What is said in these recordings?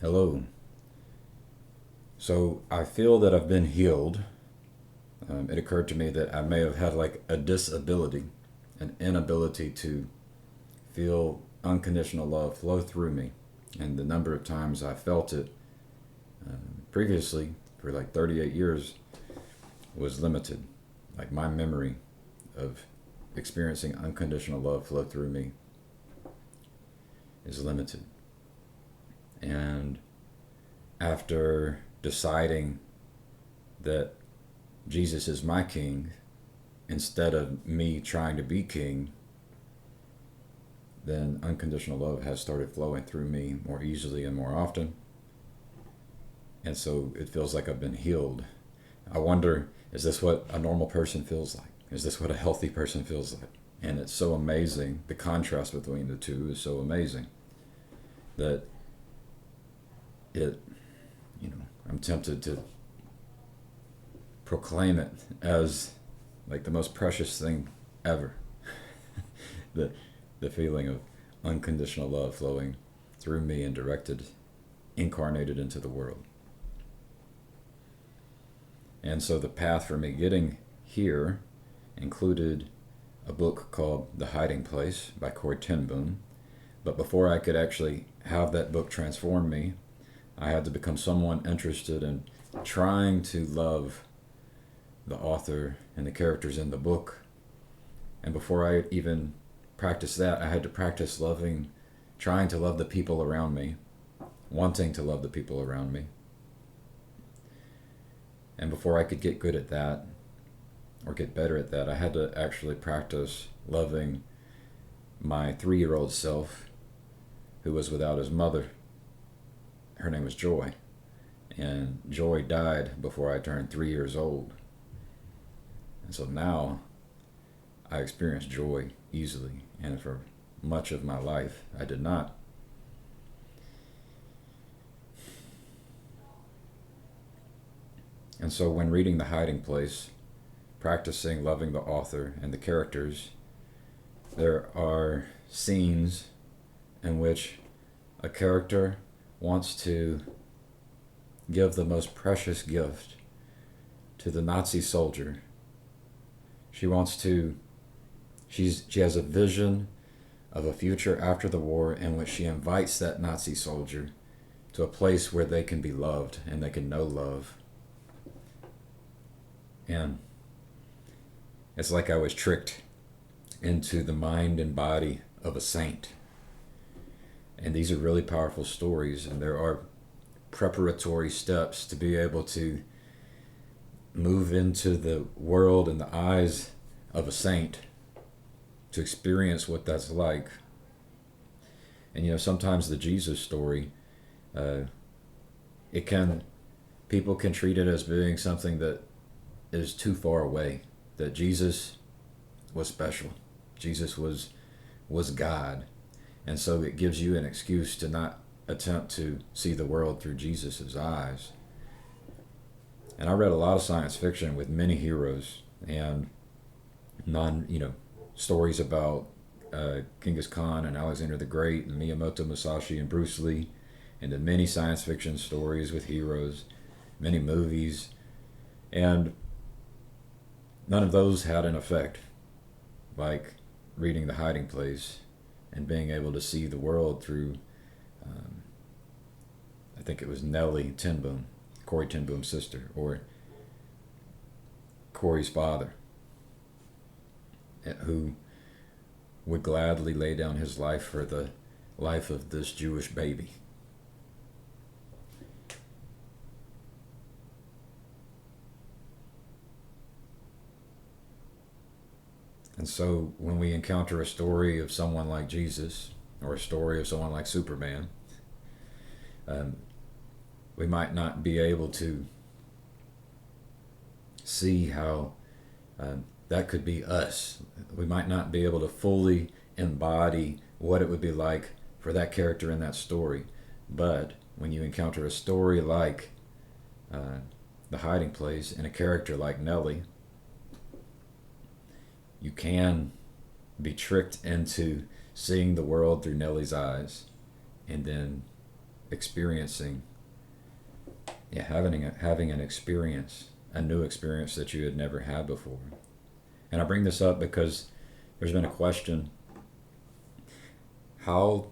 Hello. So I feel that I've been healed. It occurred to me that I may have had like a disability, an inability to feel unconditional love flow through me. And the number of times I felt it previously for like 38 years was limited. Like my memory of experiencing unconditional love flow through me is limited. And after deciding that Jesus is my king instead of me trying to be king, then unconditional love has started flowing through me more easily and more often. And so it feels like I've been healed. I wonder, is this what a normal person feels like? Is this what a healthy person feels like? And it's so amazing. The contrast between the two is so amazing that it, I'm tempted to proclaim it as like the most precious thing ever. the the feeling of unconditional love flowing through me and directed, incarnated into the world. And so the path for me getting here included a book called The Hiding Place by Corey ten Boom. But before I could actually have that book transform me, I had to become someone interested in trying to love the author and the characters in the book. And before I even practiced that, I had to practice loving, trying to love the people around me, wanting to love the people around me. And before I could get good at that, or get better at that, I had to actually practice loving my 3-year-old self who was without his mother. Her name was Joy. And Joy died before I turned 3 years old. And so now I experience joy easily. And for much of my life, I did not. And so when reading The Hiding Place, practicing loving the author and the characters, there are scenes in which a character wants to give the most precious gift to the Nazi soldier. She has a vision of a future after the war in which she invites that Nazi soldier to a place where they can be loved and they can know love. And it's like I was tricked into the mind and body of a saint. And these are really powerful stories, and there are preparatory steps to be able to move into the world in the eyes of a saint, to experience what that's like. And sometimes the Jesus story, people can treat it as being something that is too far away, that Jesus was special. Jesus was God. And so it gives you an excuse to not attempt to see the world through Jesus' eyes. And I read a lot of science fiction with many heroes and stories about Genghis Khan and Alexander the Great and Miyamoto Musashi and Bruce Lee, and then many science fiction stories with heroes, many movies, and none of those had an effect like reading The Hiding Place and being able to see the world through, I think it was Nellie ten Boom, Corey ten Boom's sister, or Corey's father, who would gladly lay down his life for the life of this Jewish baby. And so when we encounter a story of someone like Jesus, or a story of someone like Superman, we might not be able to see how that could be us. We might not be able to fully embody what it would be like for that character in that story. But when you encounter a story like The Hiding Place and a character like Nellie, you can be tricked into seeing the world through Nellie's eyes and then experiencing, yeah, having an experience, a new experience that you had never had before. And I bring this up because there's been a question: how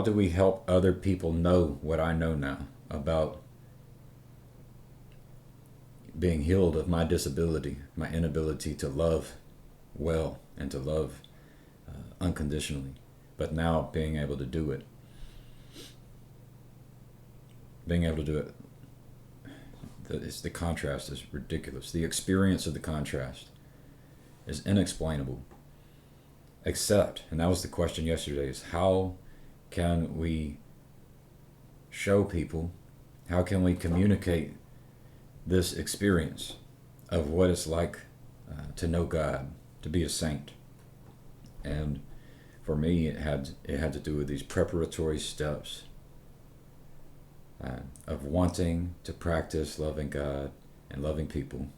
do we help other people know what I know now about being healed of my disability, my inability to love well and to love unconditionally, but now being able to do it. Being able to do it, the contrast is ridiculous. The experience of the contrast is inexplainable. Except, and that was the question yesterday, is how can we show people, how can we communicate this experience of what it's like to know God, to be a saint. And for me, it had to do with these preparatory steps of wanting to practice loving God and loving people.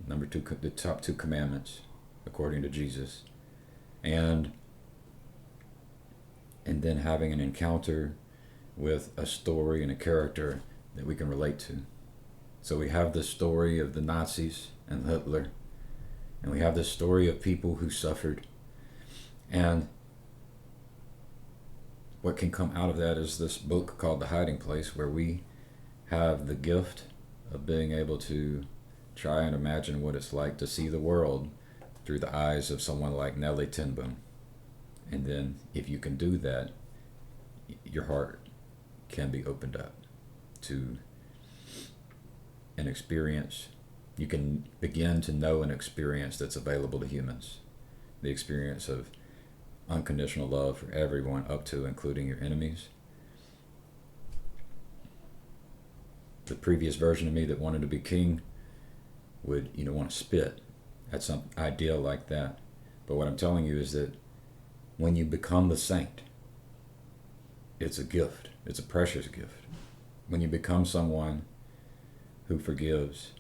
Number two, the top two commandments, according to Jesus, and then having an encounter with a story and a character that we can relate to. So we have the story of the Nazis and Hitler, and we have the story of people who suffered. And what can come out of that is this book called The Hiding Place, where we have the gift of being able to try and imagine what it's like to see the world through the eyes of someone like Nellie Ten Boom. And then if you can do that, your heart can be opened up to an experience. You can begin to know an experience that's available to humans. The experience of unconditional love for everyone, up to including your enemies. The previous version of me that wanted to be king would, want to spit at some idea like that. But what I'm telling you is that when you become the saint, it's a gift. It's a precious gift. When you become someone who forgives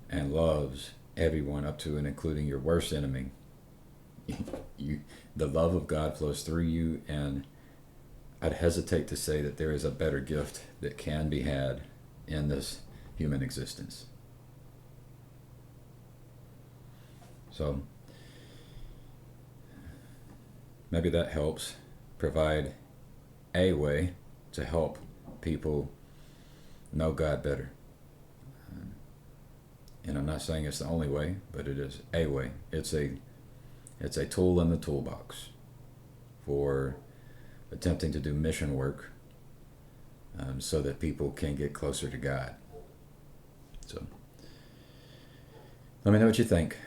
and loves everyone, up to and including your worst enemy, the love of God flows through you, and I'd hesitate to say that there is a better gift that can be had in this human existence. So maybe that helps provide a way to help people know God better. And I'm not saying it's the only way, but it is a way. It's a tool in the toolbox for attempting to do mission work, so that people can get closer to God. So let me know what you think.